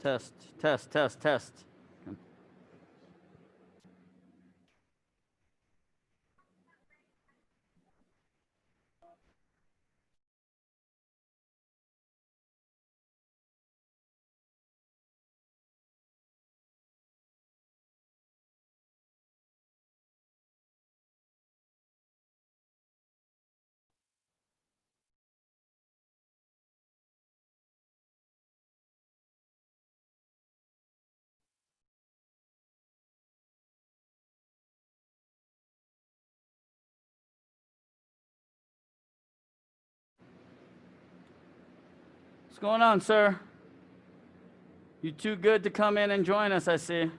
Test, test, test, test. What's going on, sir? You too good to come in and join us, I see.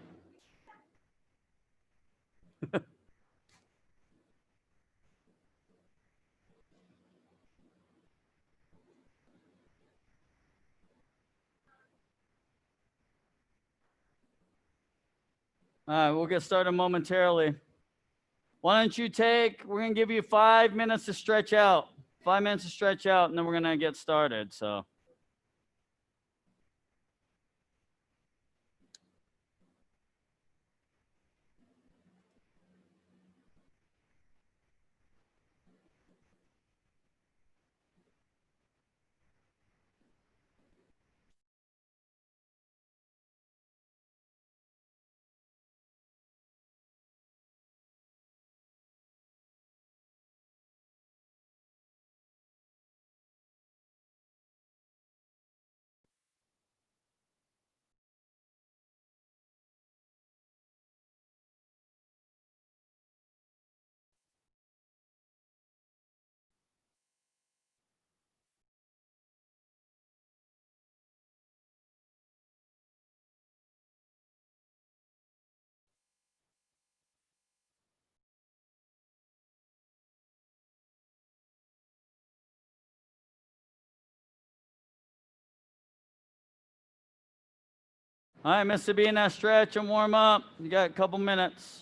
All right, we'll get started momentarily. Why don't you we're gonna give you 5 minutes to stretch out. 5 minutes to stretch out, and then we're gonna get started, so. All right, Mr. B, in that stretch and warm up. You got a couple minutes.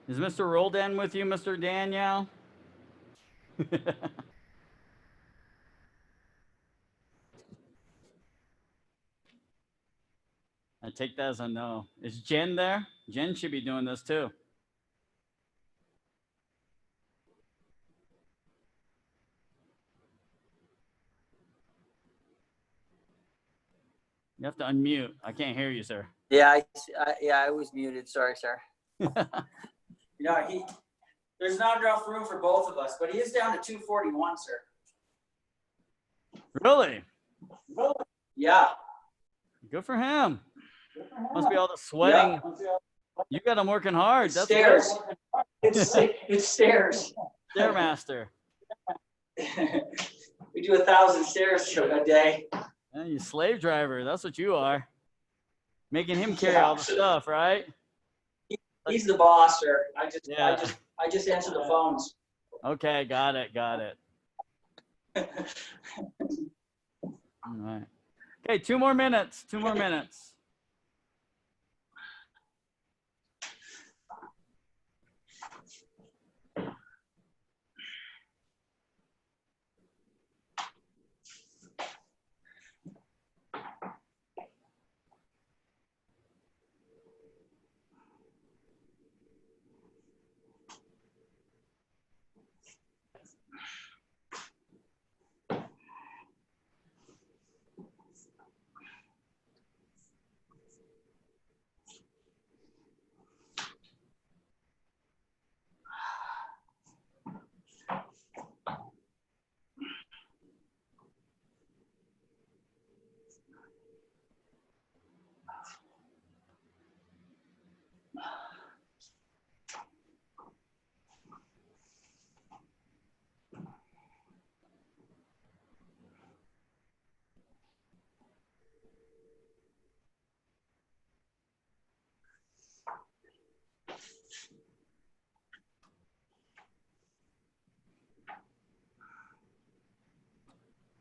Is Mr. Roldan with you, Mr. Danielle? I take that as a no. Is Jen there? Jen should be doing this too. You have to unmute. I can't hear you, sir. Yeah, I was muted. Sorry, sir. There's not enough room for both of us, but he is down to 241, sir. Really? Yeah. Good for him. Must be all the sweating. Yeah. You got him working hard. That's stairs. It's stairs. Stairmaster. We do 1,000 stairs a day. Yeah, you slave driver. That's what you are. Making him carry all the stuff, right? He's the boss, sir. I just answer the phones. Okay, got it. All right. Okay, 2 more minutes. 2 more minutes.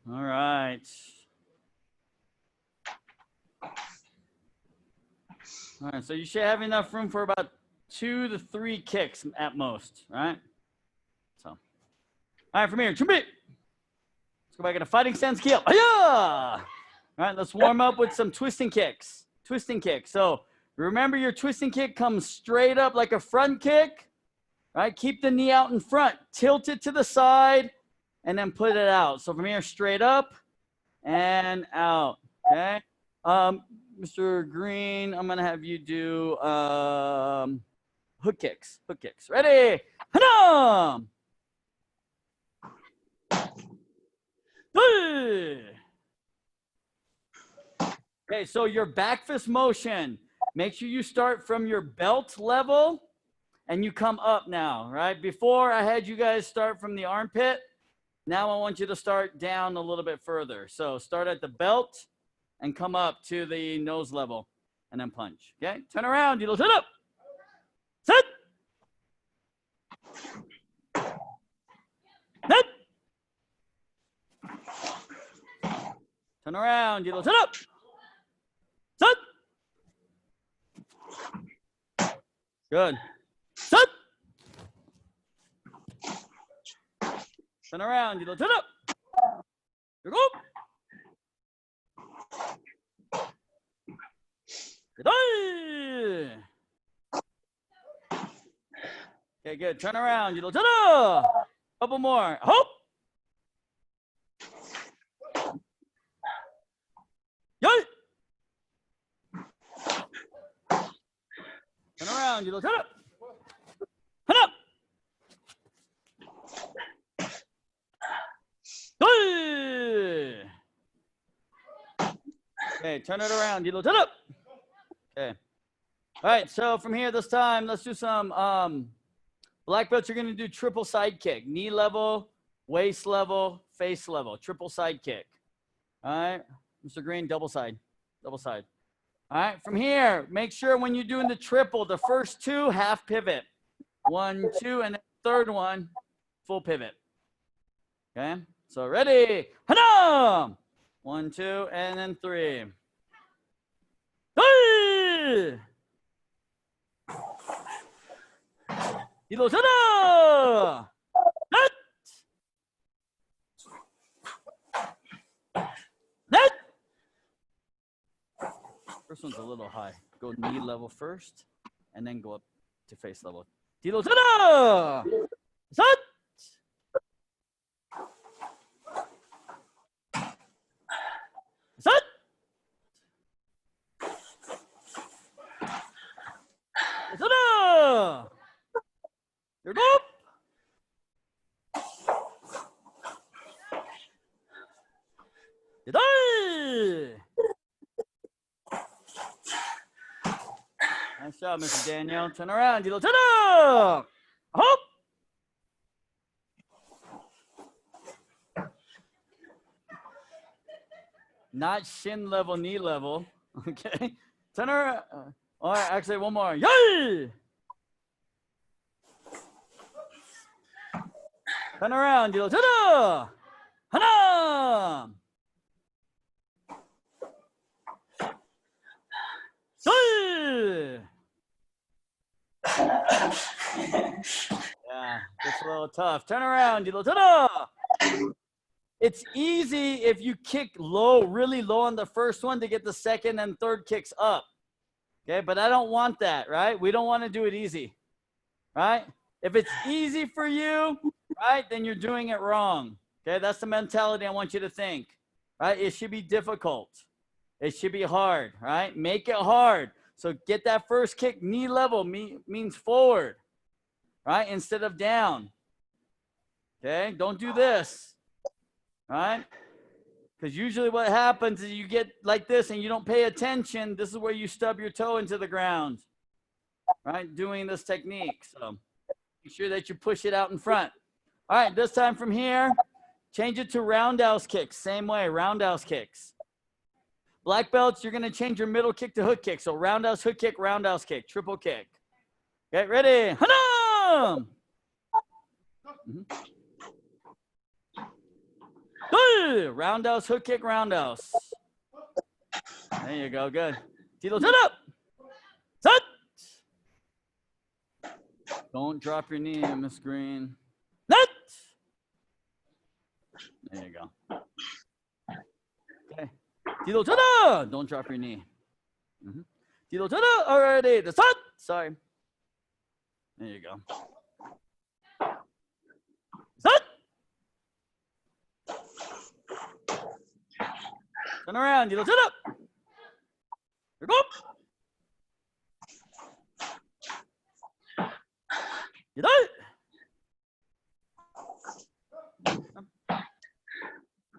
All right. All right, so you should have enough room for about 2 to 3 kicks at most, right? So, all right, from here, 준비. Let's go back into fighting stance, kill. All right, let's warm up with some twisting kicks. Twisting kick. So remember, your twisting kick comes straight up like a front kick, right? Keep the knee out in front, tilt it to the side, and then put it out. So from here, straight up and out. Okay. Mr. Green, I'm gonna have you do hook kicks. Hook kicks. Ready? Hanam! Okay, so your back fist motion, make sure you start from your belt level and you come up now, right? Before I had you guys start from the armpit. Now I want you to start down a little bit further. So start at the belt and come up to the nose level and then punch. Okay, turn around, you sit up. Sit. Sit. Turn around, you sit up. Sit. Good. Sit. Turn around, you sit up. Here go. Okay, good. Turn around. You couple more. Hope. Yay. Turn around. You turn up. Turn up. Good. Okay, turn it around. You turn up. Okay. All right, so from here this time, let's do some black belts. You're going to do triple side kick. Knee level, waist level, face level. Triple side kick. All right, Mr. Green, double side. Double side. All right, from here, make sure when you're doing the triple, the first 2, half pivot. 1, 2, and the third one, full pivot. Okay, so ready. Hanam! 1, 2, and then 3. Hey! 일어서라! 넷! 넷! First one's a little high. Go knee level first, and then go up to face level. 일어서라! 셋! 셋! 일어서라! 일곱! 여덟! Nice job, Mr. Daniel. Turn around. Turn up! Hop! Not shin level, knee level. Okay. Turn around. All right, actually, one more. Yay! Turn around. Turn up! 하나! 둘! Yeah, it's a little tough. Turn around. Turn up! It's easy if you kick low, really low on the first one to get the second and third kicks up. Okay, but I don't want that, right? We don't want to do it easy, right? If it's easy for you, right, then you're doing it wrong. Okay, that's the mentality I want you to think, right? It should be difficult. It should be hard, right? Make it hard. So get that first kick, knee level means forward, right, instead of down. Okay, don't do this. Right? Because usually what happens is you get like this and you don't pay attention. This is where you stub your toe into the ground, right? Doing this technique. So make sure that you push it out in front. All right, this time from here, change it to roundhouse kicks. Same way, roundhouse kicks. Black belts, you're going to change your middle kick to hook kick. So roundhouse, hook kick, roundhouse kick, triple kick. Get ready. Hanam! Good. Roundhouse, hook kick, roundhouse. There you go. Good. Tilo, turn up. Set. Don't drop your knee, Miss Green. Net. There you go. Okay. Tilo, turn up. Don't drop your knee. Tilo, turn up. Alrighty. The set. Sorry. There you go. Set. Turn around. Tilo, turn up. Here we go. You done it.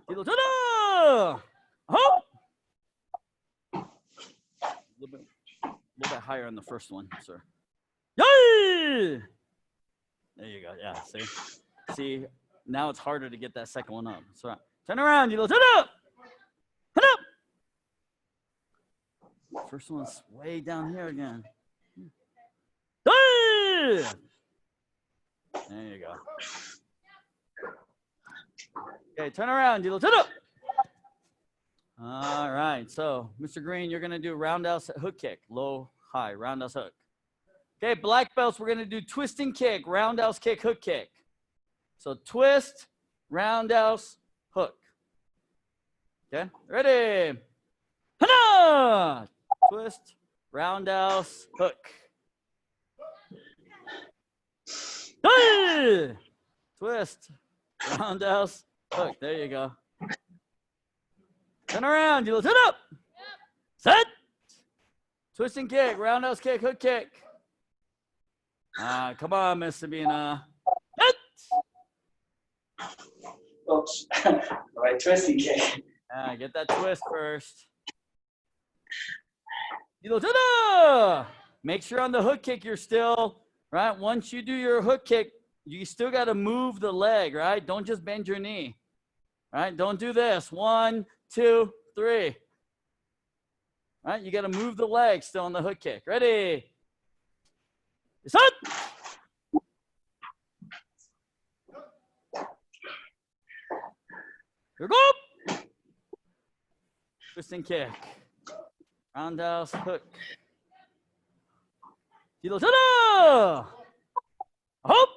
Tilo, turn up. Hop. A little bit higher on the first one, sir. Yay! There you go. Yeah, see, now it's harder to get that second one up. So turn around, Tilo, turn up. Turn up. First one's way down here again. Yay! There you go. Okay, turn around, Tilo, turn up. All right, so Mr. Green, you're gonna do roundhouse hook kick, low, high, roundhouse hook. Okay, black belts, we're gonna do twisting kick, roundhouse kick, hook kick. So twist, roundhouse, hook. Okay, ready? Hana! Twist, roundhouse, hook. Hey! Twist, roundhouse, hook. There you go. Turn around, Tilo, turn up. Set. Twisting kick, roundhouse kick, hook kick. Come on, Miss Sabina. Set. Oops. All right, twisting kick. Get that twist first. Tilo, turn up. Make sure on the hook kick you're still, right? Once you do your hook kick, you still got to move the leg, right? Don't just bend your knee, right? Don't do this. 1, 2, 3. Right? You got to move the leg still on the hook kick. Ready? Set. Here we go. Twisting kick. Roundhouse hook. Tilo, tada! Hop.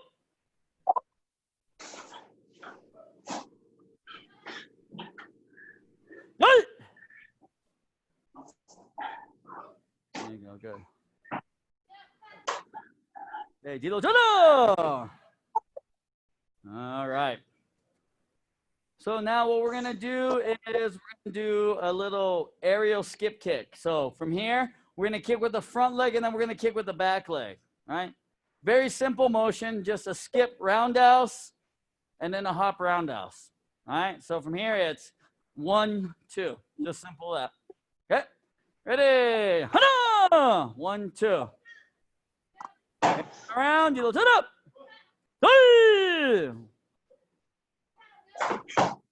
Good. There you go, good. Hey, Tilo, tada! All right. So now what we're gonna do is we're gonna do a little aerial skip kick. So from here, we're gonna kick with the front leg and then we're gonna kick with the back leg, right? Very simple motion, just a skip roundhouse and then a hop roundhouse, all right? So from here, it's 1, 2, just simple that. Okay, ready? Hana! 1, 2. Around, you turn up. Hey!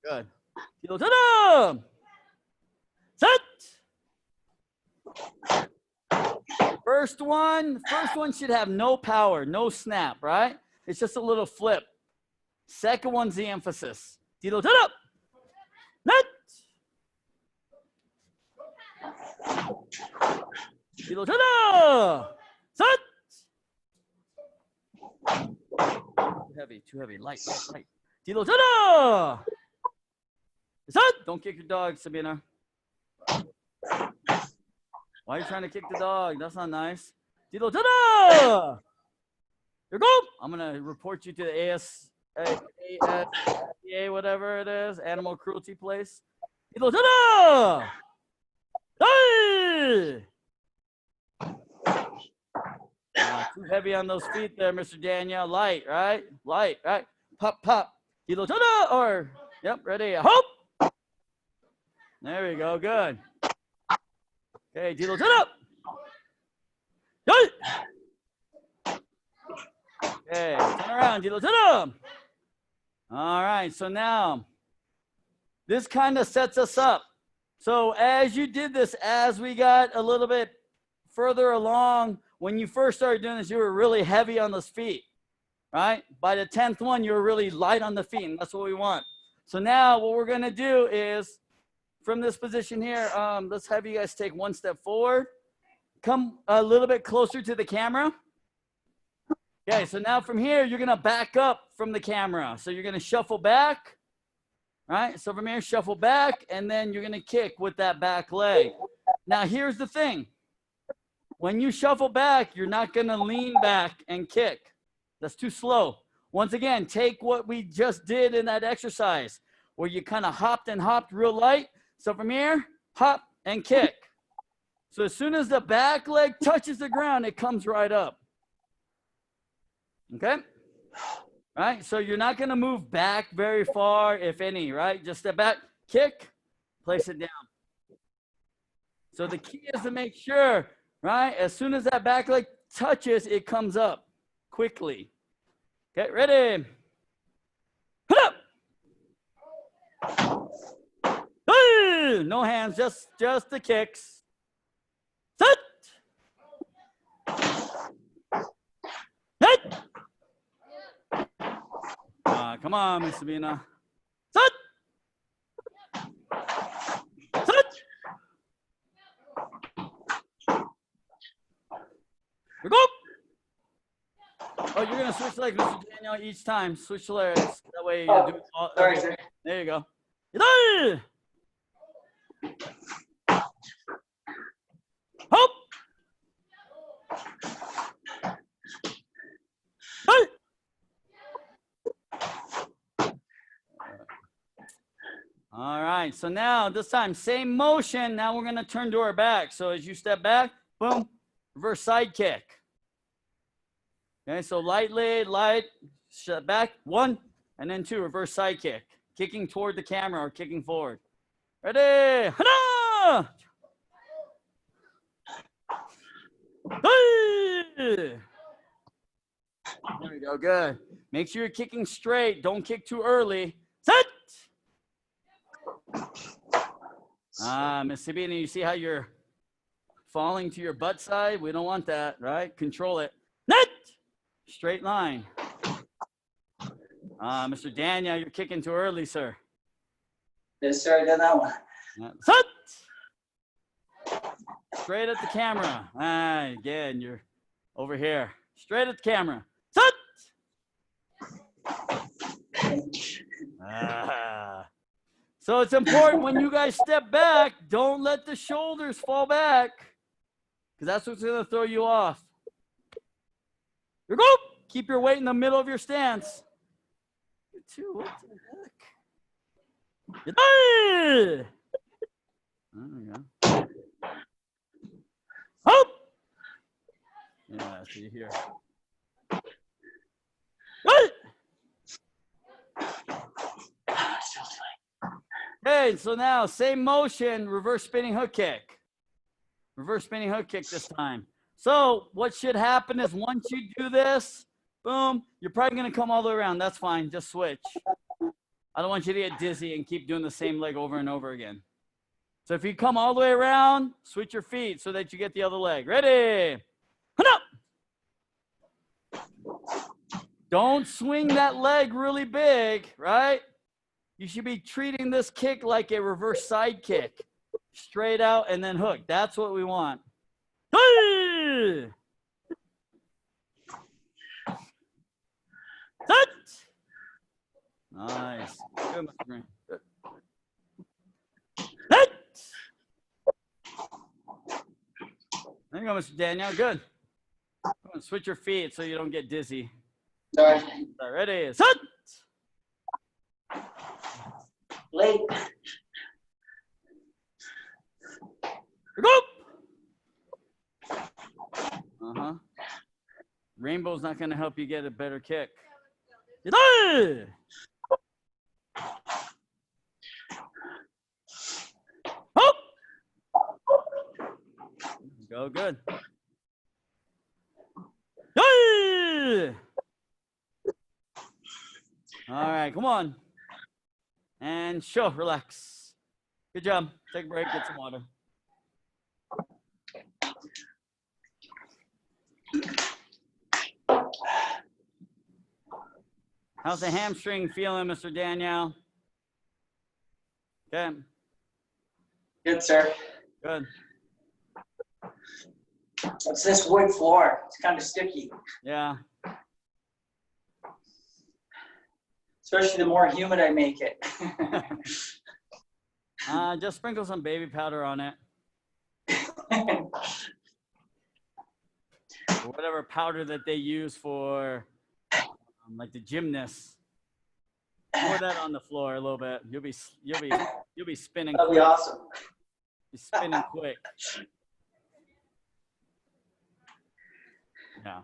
Good. Tilo, turn up. Set. First one should have no power, no snap, right? It's just a little flip. Second one's the emphasis. Tilo, turn up. Net. Tilo, turn up. Set. Too heavy. Light. Tilo, turn up. Set. Don't kick your dog, Sabina. Why are you trying to kick the dog? That's not nice. Tilo, turn up. Here we go. I'm going to report you to the ASPCA, whatever it is, animal cruelty place. Tilo, turn up. Hey! Too heavy on those feet there, Mr. Daniel. Light, right? Light, right? Pop, pop. Tilo, turn up. Or, yep, ready. Hop. There we go. Good. Okay, Tilo, turn up. Good. Okay, turn around, Tilo, turn up. All right, so now this kind of sets us up. So as you did this, as we got a little bit further along, when you first started doing this, you were really heavy on those feet, right? By the 10th one, you were really light on the feet, and that's what we want. So now what we're going to do is from this position here, let's have you guys take one step forward. Come a little bit closer to the camera. Okay, so now from here, you're going to back up from the camera. So you're going to shuffle back, right? So from here, shuffle back, and then you're going to kick with that back leg. Now, here's the thing. When you shuffle back, you're not going to lean back and kick. That's too slow. Once again, take what we just did in that exercise where you kind of hopped and hopped real light. So from here, hop and kick. So as soon as the back leg touches the ground, it comes right up. Okay? All right? So you're not going to move back very far, if any, right? Just step back, kick, place it down. So the key is to make sure, right? As soon as that back leg touches, it comes up quickly. Okay, ready? Hut up! Hey! No hands, just the kicks. Sit! Hit! Come on, Miss Sabina. Sit! Sit! Here we go! Oh, you're going to switch legs, Mr. Daniel, each time. Switch legs. That way you do it all. Sorry, sir. There you go. Hop! Hey! All right, so now this time, same motion. Now we're going to turn to our back. So as you step back, boom, reverse side kick. Okay, so light, step back, 1, and then 2, reverse side kick. Kicking toward the camera or kicking forward. Ready? Hana! Hey! There we go, good. Make sure you're kicking straight. Don't kick too early. Set! Miss Sabina, you see how you're falling to your butt side? We don't want that, right? Control it. Net! Straight line. Mr. Daniel, you're kicking too early, sir. Yes, sir, I done that one. Set! Straight at the camera. Again, you're over here. Straight at the camera. Set! So it's important when you guys step back, don't let the shoulders fall back because that's what's going to throw you off. Here we go. Keep your weight in the middle of your stance. What the heck? There we go. Hop! Yeah, see here. Okay, so now same motion, reverse spinning hook kick. Reverse spinning hook kick this time. So what should happen is once you do this, boom, you're probably going to come all the way around. That's fine. Just switch. I don't want you to get dizzy and keep doing the same leg over and over again. So if you come all the way around, switch your feet so that you get the other leg. Ready? Up. Don't swing that leg really big, right? You should be treating this kick like a reverse side kick. Straight out and then hook. That's what we want. Hey! Set! Nice. Good, Mr. Green. Good. Set! There you go, Mr. Daniel. Good. Come on, switch your feet so you don't get dizzy. Sorry. Ready? Set! Late. Go! Rainbow's not going to help you get a better kick. Hop! Go good. All right, come on. And show, relax. Good job. Take a break, get some water. How's the hamstring feeling, Mr. Daniel? Okay. Good, sir. Good. It's this wood floor. It's kind of sticky. Yeah. Especially the more humid I make it. Just sprinkle some baby powder on it. Or whatever powder that they use for like the gymnasts. Pour that on the floor a little bit. You'll be spinning That'll quick. be awesome. You're spinning quick. Yeah.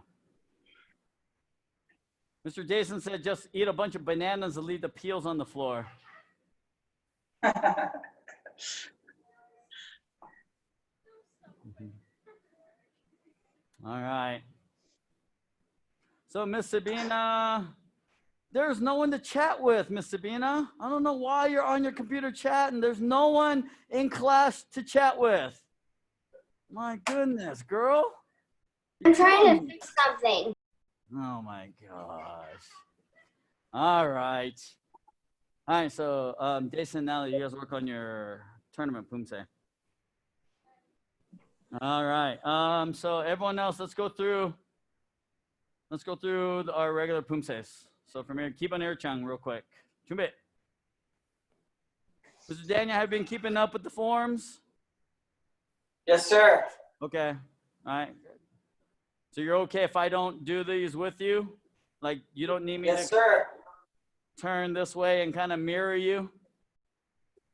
Mr. Jason said just eat a bunch of bananas and leave the peels on the floor. All right. So, Miss Sabina, there's no one to chat with, Miss Sabina. I don't know why you're on your computer chatting. There's no one in class to chat with. My goodness, girl. I'm trying to fix something. Oh my gosh. All right. All right, so Jason, now that you guys work on your tournament, Poomsae. All right. So everyone else, let's go through our regular Poomsaes. So from here, keep on air chung real quick. Chumbe. Mr. Daniel, have you been keeping up with the forms? Yes, sir. Okay. All right. So you're okay if I don't do these with you? Like you don't need me Yes, to sir. turn this way and kind of mirror you?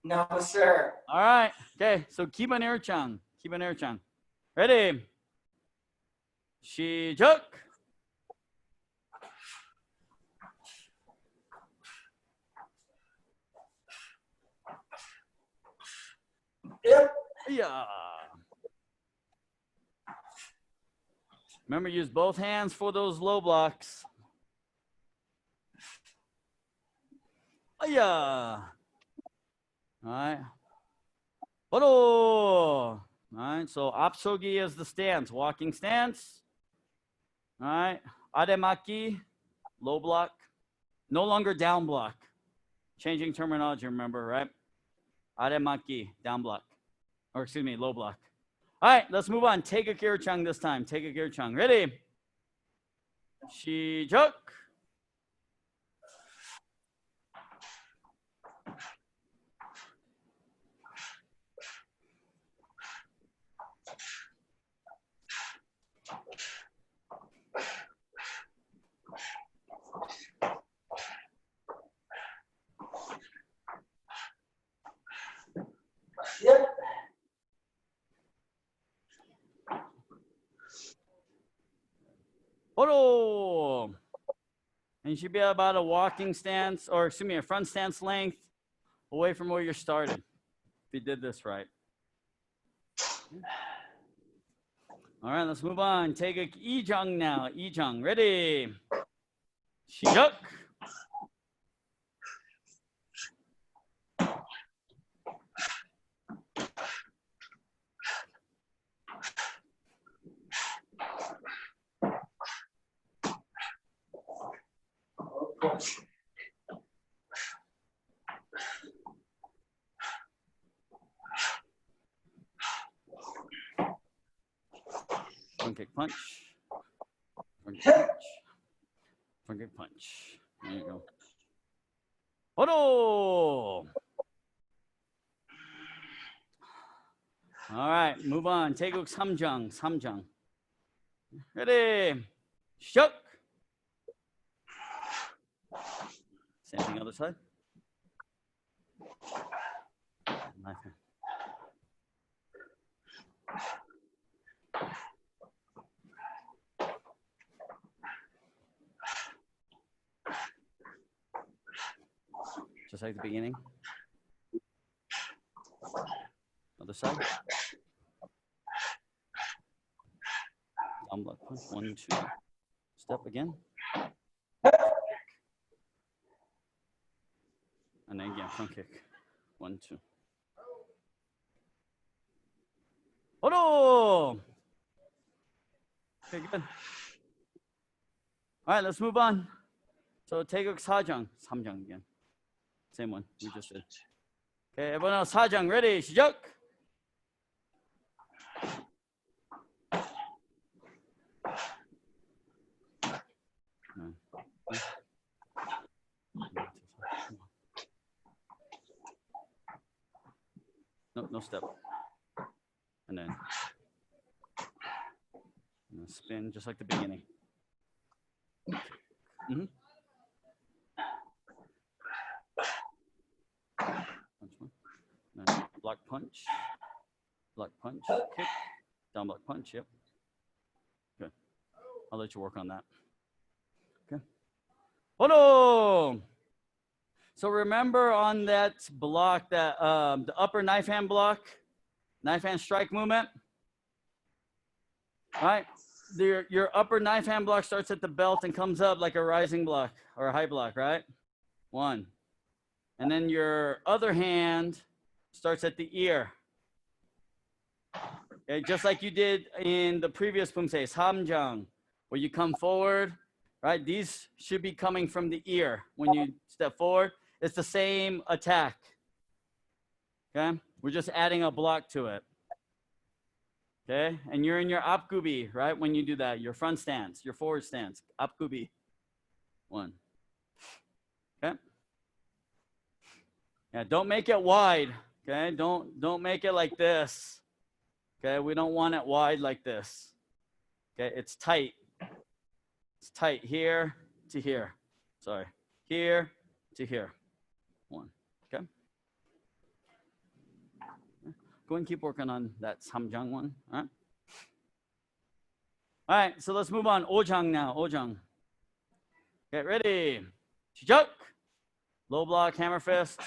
No, sir. All right. Okay. So keep on air chung. Keep on air chung. Ready? Shijuk. Yep. Yeah. Remember, use both hands for those low blocks. Yeah. All right. Horo. All right. So apsogi is the stance, walking stance. All right. Ademaki, low block. No longer down block. Changing terminology, remember, right? Ademaki, down block. Or excuse me, low block. All right, let's move on. Take a kirchung this time. Take a kirchung. Ready? Shijuk. Yep. Horo. And you should be about a walking stance, or excuse me, a front stance length away from where you started. If you did this right. All right, let's move on. Take a ijung now. Ijung. Ready? Shijuk. Front kick punch. Front kick punch. Front kick punch. There you go. Horo. All right, move on. Taeguk samjung. Samjung. Ready? Shuk. Same thing other side. Left hand. Just like the beginning. Other side. Down block punch. 1, 2. Step again. And then again, front kick. 1, 2. Horo! Okay, good. All right, let's move on. So Taeguk Sajang. Samjang again. Same one we just did. Okay, everyone else, Hajang, ready? 시작. No step. And then spin just like the beginning. Mm-hmm. Block punch, kick, down block punch, yep. Good. I'll let you work on that. Okay. Hono! So remember on that block, that the upper knife hand block, knife hand strike movement, right? Your upper knife hand block starts at the belt and comes up like a rising block or a high block, right? 1. And then your other hand starts at the ear. Okay, just like you did in the previous Poomsae, Samjang, where you come forward, right? These should be coming from the ear when you step forward. It's the same attack. Okay, we're just adding a block to it. Okay, and you're in your apgubi, right? When you do that, your front stance, your forward stance, apgubi. 1. Okay. Yeah, don't make it wide. Okay, don't make it like this. Okay, we don't want it wide like this. Okay, it's tight. It's tight here to here. Sorry, here to here. 1. Okay. Go and keep working on that Samjang one. All right. All right, so let's move on. Ojang now. Ojang. Get ready. 시작. Low block, hammer fist.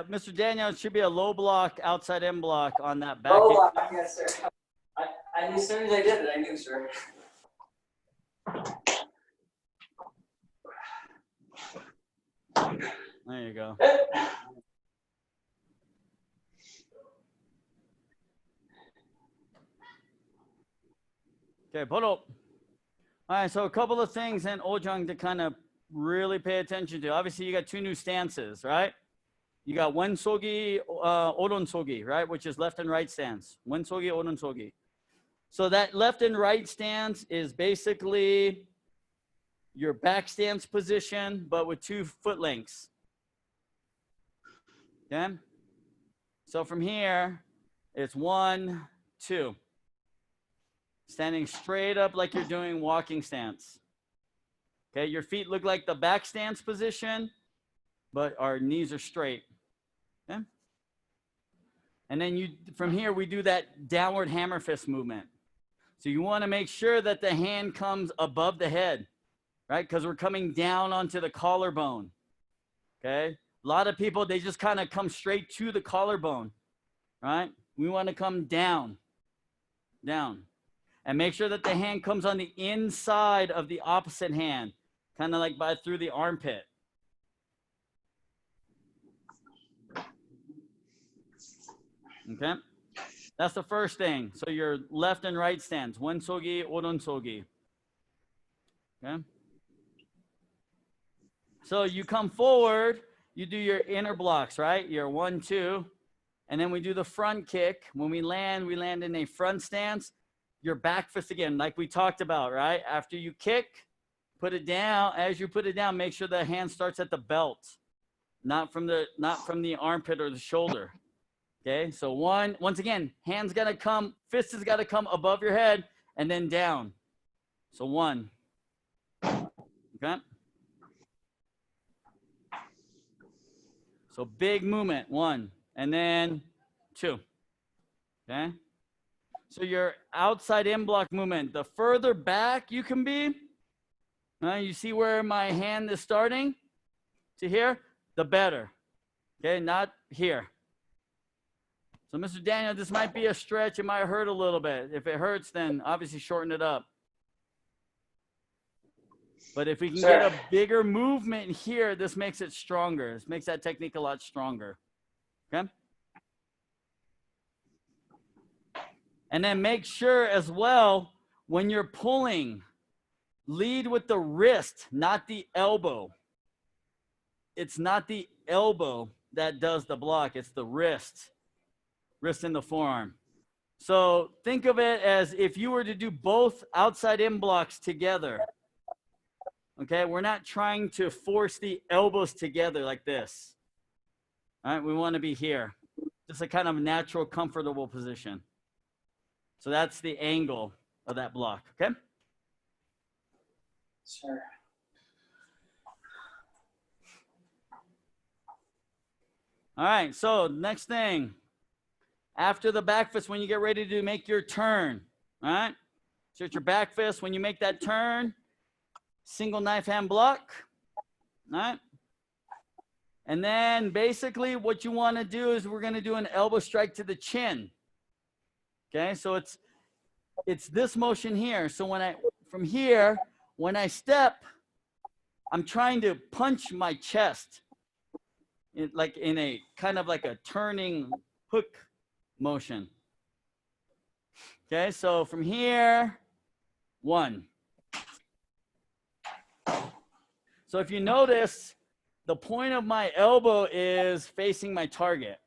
Mr. Daniel, it should be a low block, outside in block on that back. Low block, yes, sir. As soon as I did it, I knew, sir. There you go. Okay, put up. All right, so a couple of things in Ojang to kind of really pay attention to. Obviously, you got 2 new stances, right? You got wensogi, oronsogi, right? Which is left and right stance. Wensogi, oronsogi. So that left and right stance is basically your back stance position, but with 2 foot lengths. Okay? So from here, it's 1, 2. Standing straight up like you're doing walking stance. Okay, your feet look like the back stance position, but our knees are straight. Okay? And then from here, we do that downward hammer fist movement. So you want to make sure that the hand comes above the head, right? Because we're coming down onto the collarbone. Okay? A lot of people, they just kind of come straight to the collarbone, right? We want to come down, down. And make sure that the hand comes on the inside of the opposite hand, kind of like through the armpit. Okay? That's the first thing. So your left and right stance, wensogi, oronsogi. Okay? So you come forward, you do your inner blocks, right? Your 1, 2, and then we do the front kick. When we land in a front stance. Your back fist again, like we talked about, right? After you kick, put it down. As you put it down, make sure the hand starts at the belt, not from the armpit or the shoulder. Okay, so once again, hand's gotta come, fist has gotta come above your head and then down. So 1. Okay. So big movement, 1, and then 2. Okay. So your outside in block movement, the further back you can be, you see where my hand is starting to here, the better. Okay, not here. So Mr. Daniel, this might be a stretch. It might hurt a little bit. If it hurts, then obviously shorten it up. But if we can Sure. get a bigger movement here, this makes it stronger. This makes that technique a lot stronger. Okay? And then make sure as well, when you're pulling, lead with the wrist, not the elbow. It's not the elbow that does the block. It's the wrist. Wrist and the forearm. So think of it as if you were to do both outside in blocks together. Okay, we're not trying to force the elbows together like this. All right, we want to be here. Just a kind of natural, comfortable position. So that's the angle of that block, okay? Sure. All right, so next thing. After the back fist, when you get ready to make your turn, all right? So it's your back fist. When you make that turn, single knife hand block, all right? And then basically what you want to do is we're going to do an elbow strike to the chin. Okay, so it's this motion here. So from here, when I step, I'm trying to punch my chest, like in a kind of like a turning hook motion. Okay, so from here, 1. So if you notice, the point of my elbow is facing my target.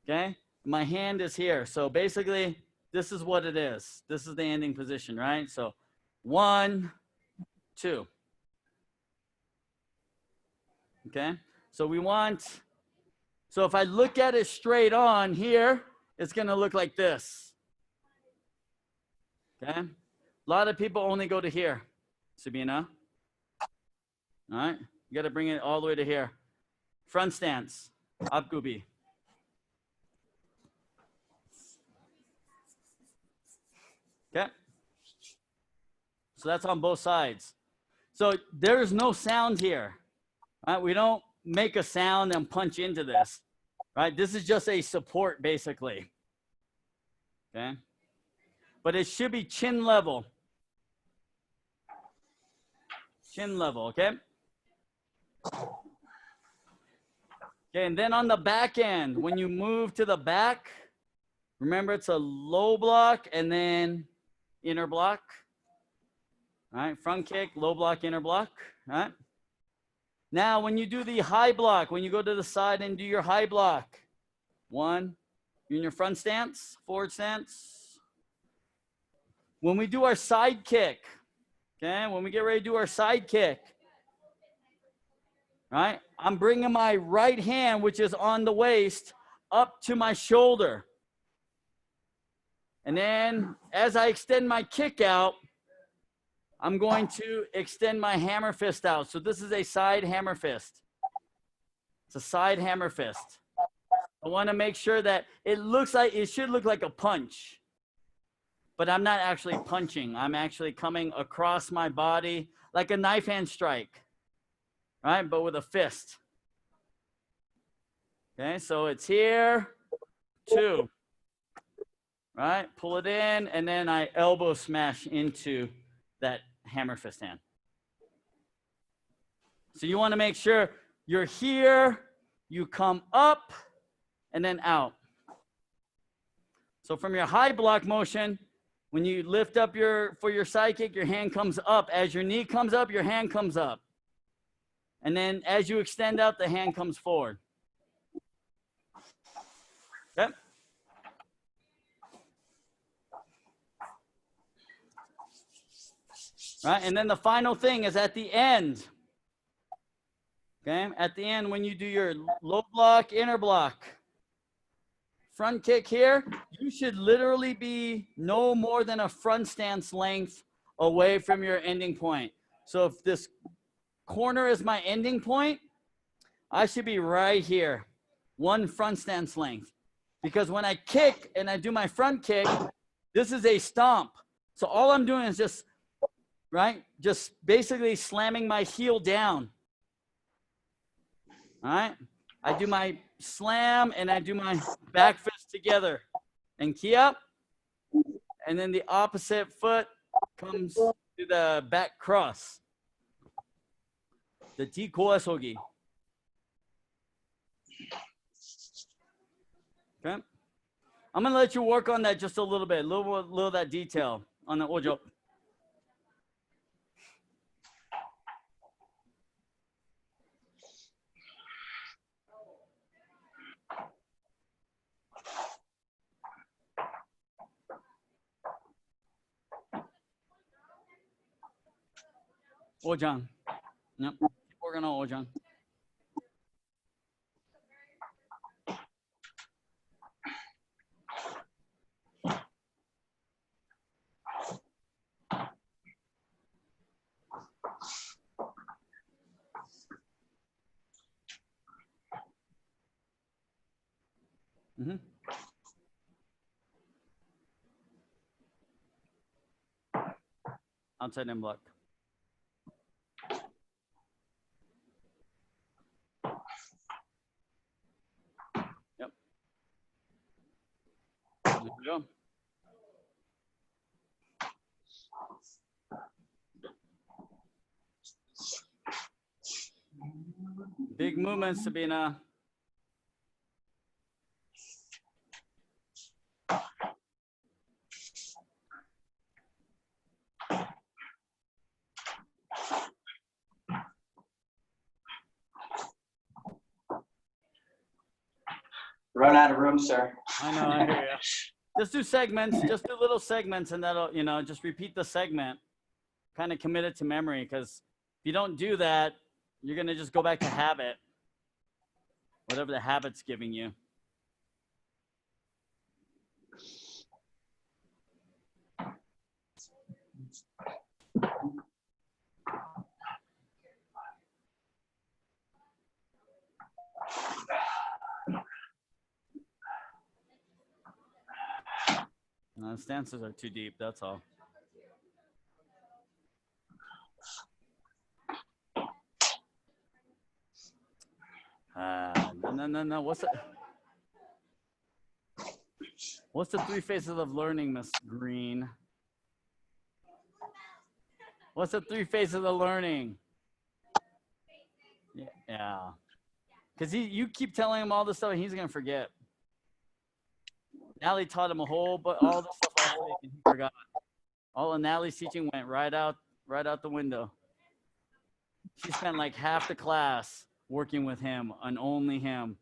Okay, my hand is here. So basically, this is what it is. This is the ending position, right? So 1, 2. Okay, so so if I look at it straight on here, it's going to look like this. Okay, a lot of people only go to here, Sabina. All right, you got to bring it all the way to here. Front stance, Abgubi. Okay, so that's on both sides. So there's no sound here. All right, we don't make a sound and punch into this, right? This is just a support, basically. Okay, but it should be chin level. Chin level, okay? Okay, and then on the back end, when you move to the back, remember it's a low block and then inner block. All right, front kick, low block, inner block. All right. Now, when you do the high block, when you go to the side and do your high block, 1, you're in your front stance, forward stance. When we do our side kick, okay, when we get ready to do our side kick, right, I'm bringing my right hand, which is on the waist, up to my shoulder. And then as I extend my kick out, I'm going to extend my hammer fist out. So this is a side hammer fist. It's a side hammer fist. I want to make sure that it should look like a punch, but I'm not actually punching. I'm actually coming across my body like a knife hand strike, right? But with a fist. Okay, so it's here, 2, right? Pull it in, and then I elbow smash into that hammer fist hand. So you want to make sure you're here, you come up, and then out. So from your high block motion, when you lift up for your side kick, your hand comes up. As your knee comes up, your hand comes up. And then as you extend out, the hand comes forward. Okay? Right, and then the final thing is at the end. Okay, at the end when you do your low block, inner block, front kick here, you should literally be no more than a front stance length away from your ending point. So if this corner is my ending point, I should be right here, 1 front stance length. Because when I kick and I do my front kick, this is a stomp. So all I'm doing is just basically slamming my heel down. All right, I do my slam and I do my back fist together and key up, and then the opposite foot comes to do the back cross. The Tiko Sogi. Okay. I'm gonna let you work on that just a little bit, little that detail on the Ojo. Ojang. Yep. Keep working on Ojang. Mm-hmm. Outside and block. Yep. There we go. Big movements, Sabina. Run out of room, sir. I know, I hear you. Just do segments, just do little segments, and that'll, you know, just repeat the segment. Kind of commit it to memory, because if you don't do that, you're going to just go back to habit, whatever the habit's giving you. No, the stances are too deep, that's all. No. What's the three phases of learning, Miss Green? What's the three phases of learning? Yeah. Because you keep telling him all this stuff and he's going to forget. Natalie taught him all the stuff last week and he forgot. All of Natalie's teaching went right out the window. She spent like half the class working with him and only him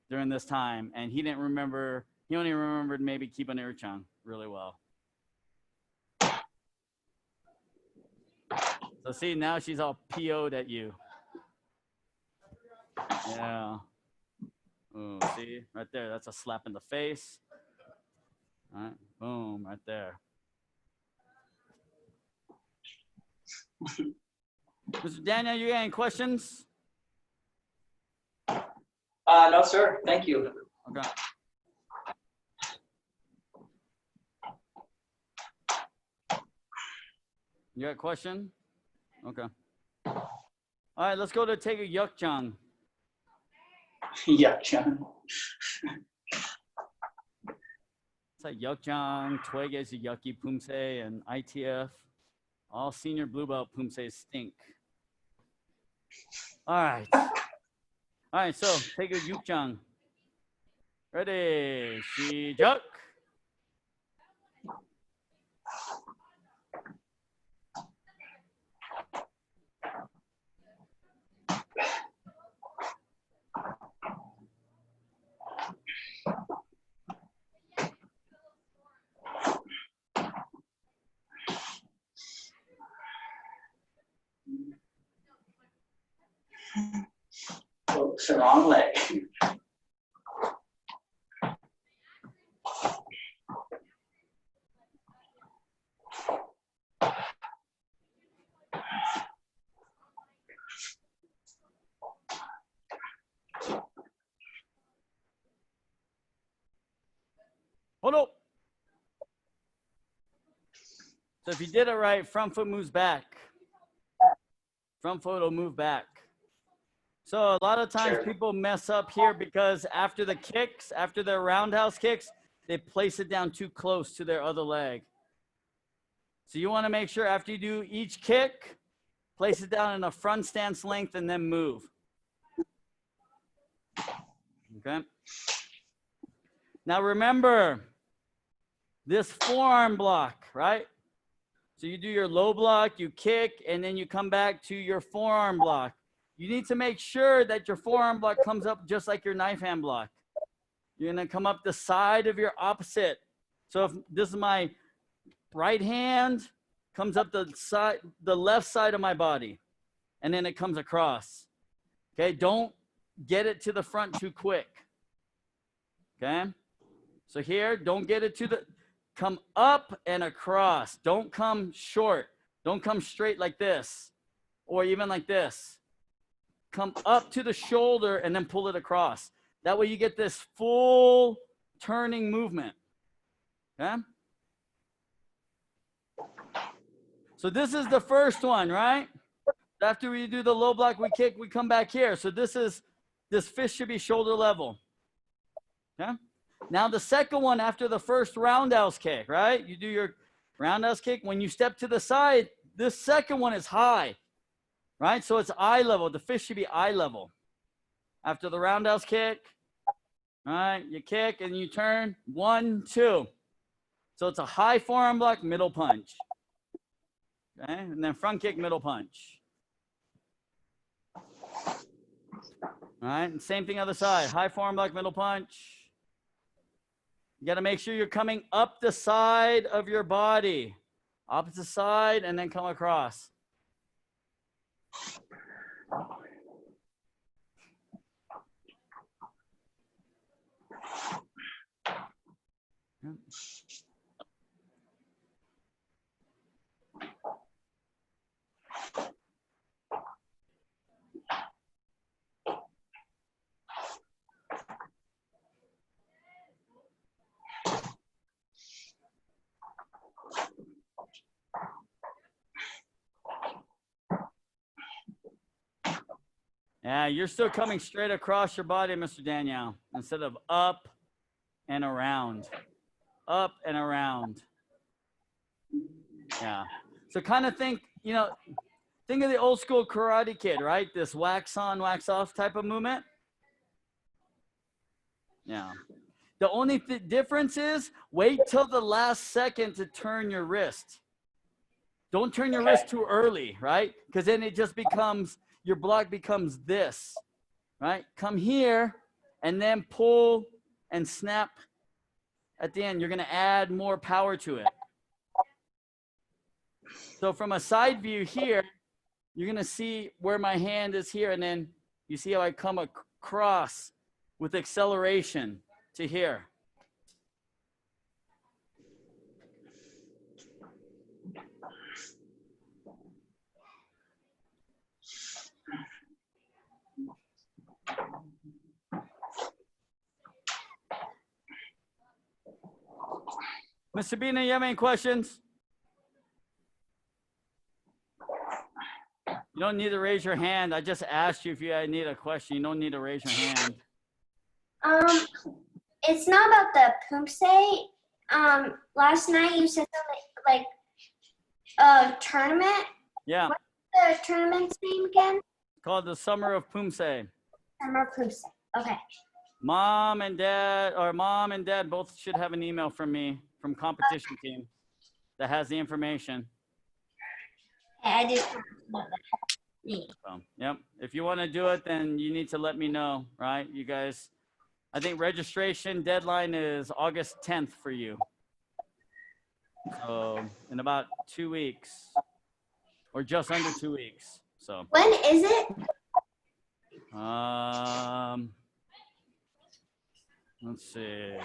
during this time. And he didn't remember, he only remembered maybe Kiba Nirchang really well. So see, now she's all PO'd at you. Yeah. Ooh, see, right there, that's a slap in the face. All right, boom, right there. Mr. Daniel, you got any questions? No, sir. Thank you. Okay. You got a question? Okay. All right, let's go to take a Yukchang. Yukchang. It's like Yukchang, Twege, Yuki, Poomsae, and ITF. All senior blue belt Poomsae stink. All right. All right, so take a Yukchang. Ready, Shijuk. Oh, it's the wrong leg. Hold up. So if you did it right, front foot moves back. Front foot will move back. So a lot of times people mess up here because after the kicks, after their roundhouse kicks, they place it down too close to their other leg. So you want to make sure after you do each kick, place it down in a front stance length and then move. Okay. Now remember this forearm block, right? So you do your low block, you kick, and then you come back to your forearm block. You need to make sure that your forearm block comes up just like your knife hand block. You're gonna come up the side of your opposite. So if this is my right hand, comes up the side, the left side of my body, and then it comes across. Okay, don't get it to the front too quick. Okay, so here, don't get it to the, come up and across. Don't come short. Don't come straight like this, or even like this. Come up to the shoulder and then pull it across. That way you get this full turning movement. Okay? So this is the first one, right? After we do the low block, we kick, we come back here. So this fist should be shoulder level. Okay? Now the second one after the first roundhouse kick, right? You do your roundhouse kick. When you step to the side, this second one is high, right? So it's eye level. The fist should be eye level. After the roundhouse kick, all right, you kick and you turn, 1, 2. So it's a high forearm block, middle punch. Okay, and then front kick, middle punch. All right, and same thing other side, high forearm block, middle punch. You got to make sure you're coming up the side of your body, opposite side, and then come across. Yeah, you're still coming straight across your body, Mr. Daniel, instead of up and around. Up and around. Yeah. So kind of think, you know, think of the old school Karate Kid, right? This wax on, wax off type of movement. Yeah. The only difference is wait till the last second to turn your wrist. Don't turn your wrist too early, right? Because then it just becomes, your block becomes this, right? Come here and then pull and snap at the end. You're going to add more power to it. So from a side view here, you're going to see where my hand is here. And then you see how I come across with acceleration to here. Mr. Bina, you have any questions? You don't need to raise your hand. I just asked you if you need a question. You don't need to raise your hand. It's not about the Poomsae. Last night you said something like a tournament. Yeah. What's the tournament's name again? It's called the Summer of Poomsae. Summer Poomsae. Okay. Mom and dad both should have an email from me, from competition team, that has the information. Okay, I just want to know that. So, yep. If you want to do it, then you need to let me know, right? You guys, I think registration deadline is August 10th for you. So in about 2 weeks, or just under 2 weeks. So When is it? Let's see.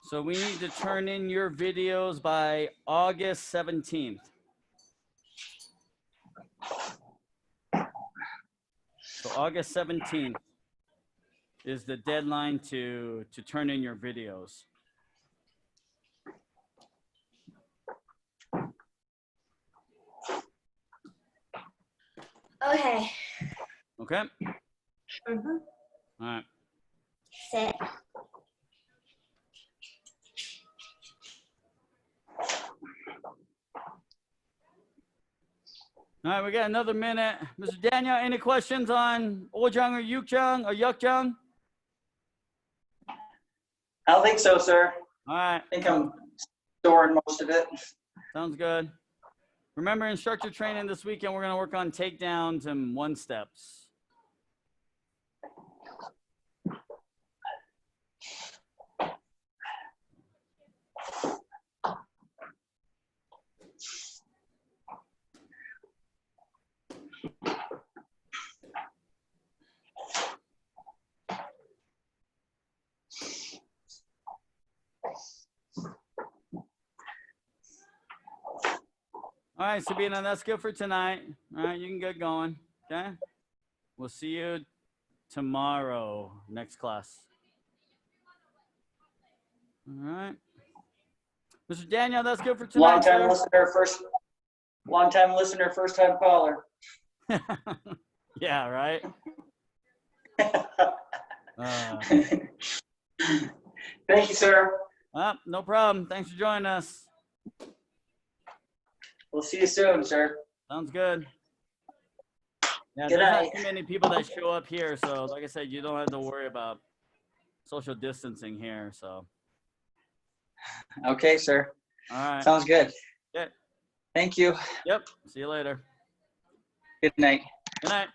So we need to turn in your videos by August 17th. So August 17th is the deadline to turn in your videos. Okay. Okay? Mm-hmm. All right. Sit. All right, we got another minute. Mr. Daniel, any questions on Ojang or Yukjang or Yukjang? I don't think so, sir. All right. I think I'm storing most of it. Sounds good. Remember, instructor training this weekend, we're going to work on takedowns and one steps. All right, Sabina, that's good for tonight. All right, you can get going, okay? We'll see you tomorrow, next class. All right. Mr. Daniel, that's good for tonight, Long-time listener, first-time caller. Yeah, right? Thank you, sir. No problem. Thanks for joining us. We'll see you soon, sir. Sounds good. Yeah, Good there's night. not too many people that show up here, so like I said, you don't have to worry about social distancing here. So. Okay, sir. All right. Sounds good. Yeah. Thank you. Yep. See you later. Good night. Good night.